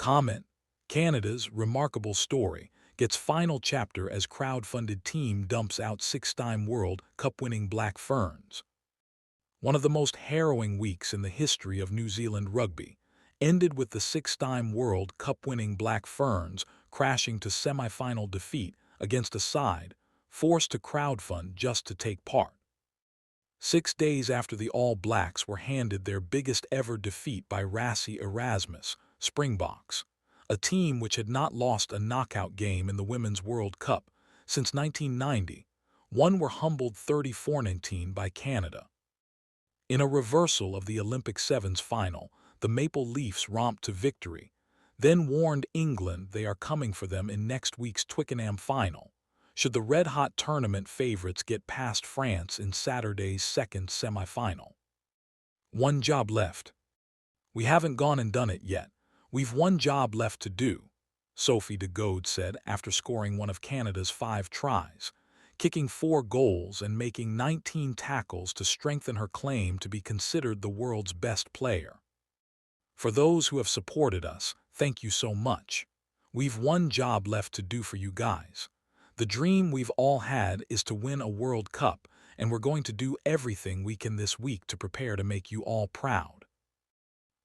Comment: Canada's remarkable story gets final chapter as crowdfunded team dumps out six-time World Cup-winning Black Ferns. One of the most harrowing weeks in the history of New Zealand rugby ended with the six-time World Cup-winning Black Ferns crashing to semi-final defeat against a side forced to crowdfund just to take part. 6 days after the All Blacks were handed their biggest ever defeat by Rassie Erasmus, Springboks, a team which had not lost a knockout game in the Women's World Cup since 1990, one were humbled 34-19 by Canada. In a reversal of the Olympic Sevens final, the Maple Leafs romped to victory, then warned England they are coming for them in next week's Twickenham final, should the red-hot tournament favorites get past France in Saturday's second semi-final. One job left. We haven't gone and done it yet. We've one job left to do, Sophie de Goede said after scoring one of Canada's 5 tries, kicking 4 goals and making 19 tackles to strengthen her claim to be considered the world's best player. For those who have supported us, thank you so much. We've one job left to do for you guys. The dream we've all had is to win a World Cup, and we're going to do everything we can this week to prepare to make you all proud.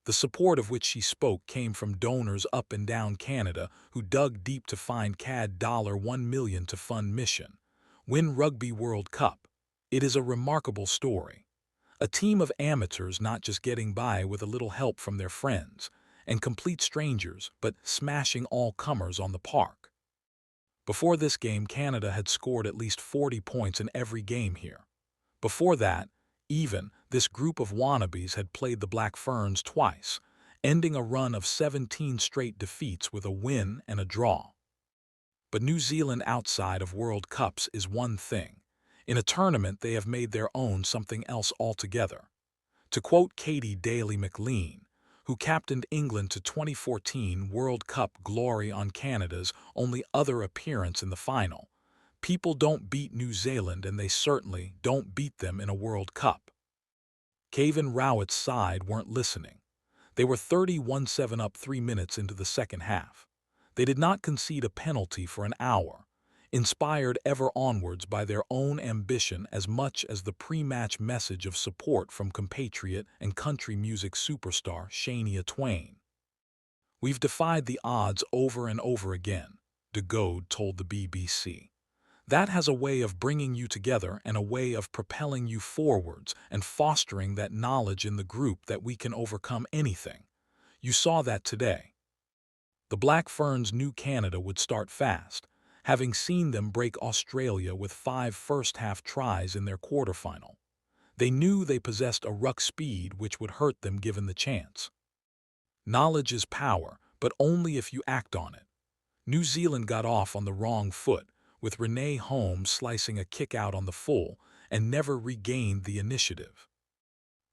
The support of which she spoke came from donors up and down Canada who dug deep to find CAD $1 million to fund mission. Win Rugby World Cup. It is a remarkable story. A team of amateurs not just getting by with a little help from their friends and complete strangers, but smashing all comers on the park. Before this game, Canada had scored at least 40 points in every game here. Before that, even, this group of wannabes had played the Black Ferns twice, ending a run of 17 straight defeats with a win and a draw. But New Zealand outside of World Cups is one thing. In a tournament, they have made their own something else altogether. To quote Katie Daly-McLean, who captained England to 2014 World Cup glory on Canada's only other appearance in the final, people don't beat New Zealand and they certainly don't beat them in a World Cup. Kevin Rowett's side weren't listening. They were 31-7 up 3 minutes into the second half. They did not concede a penalty for an hour, inspired ever onwards by their own ambition as much as the pre-match message of support from compatriot and country music superstar Shania Twain. We've defied the odds over and over again, de Goede told the BBC. That has a way of bringing you together and a way of propelling you forwards and fostering that knowledge in the group that we can overcome anything. You saw that today. The Black Ferns knew Canada would start fast, having seen them break Australia with 5 first-half tries in their quarterfinal. They knew they possessed a ruck speed which would hurt them given the chance. Knowledge is power, but only if you act on it. New Zealand got off on the wrong foot, with Renee Holmes slicing a kick out on the full, and never regained the initiative.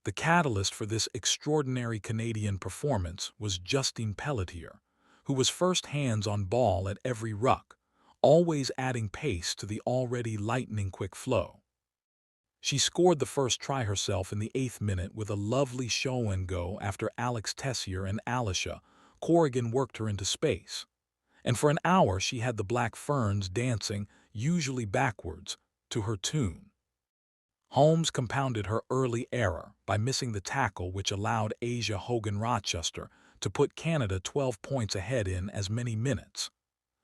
The catalyst for this extraordinary Canadian performance was Justine Pelletier, who was first hands on ball at every ruck, always adding pace to the already lightning-quick flow. She scored the first try herself in the 8th minute with a lovely show-and-go after Alex Tessier and Alicia Corrigan worked her into space. And for an hour she had the Black Ferns dancing, usually backwards, to her tune. Holmes compounded her early error by missing the tackle which allowed Asia Hogan-Rochester to put Canada 12 points ahead in as many minutes.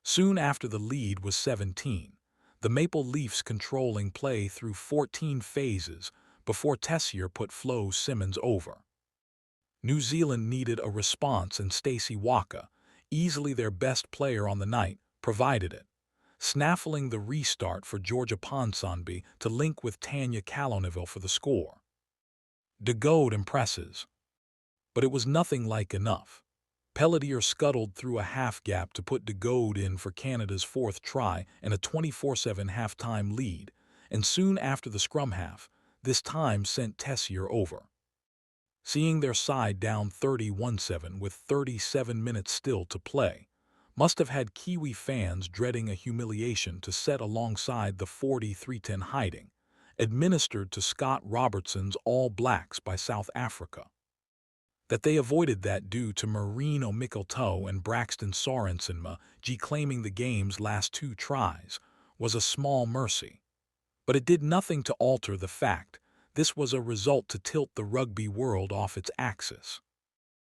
Soon after the lead was 17, the Maple Leafs controlling play through 14 phases before Tessier put Flo Simmons over. New Zealand needed a response and Stacey Waka, easily their best player on the night, provided it, snaffling the restart for Georgia Ponsonby to link with Tanya Kaloniville for the score. De Goede impresses. But it was nothing like enough. Pelletier scuttled through a half gap to put de Goede in for Canada's 4th try and a 24-7 halftime lead, and soon after the scrum half, this time sent Tessier over. Seeing their side down 31-7 with 37 minutes still to play must have had Kiwi fans dreading a humiliation to set alongside the 43-10 hiding, administered to Scott Robertson's All Blacks by South Africa. That they avoided that due to Marine O'Mickeltoe and Braxton Sorensenma claiming the game's last 2 tries was a small mercy. But it did nothing to alter the fact this was a result to tilt the rugby world off its axis.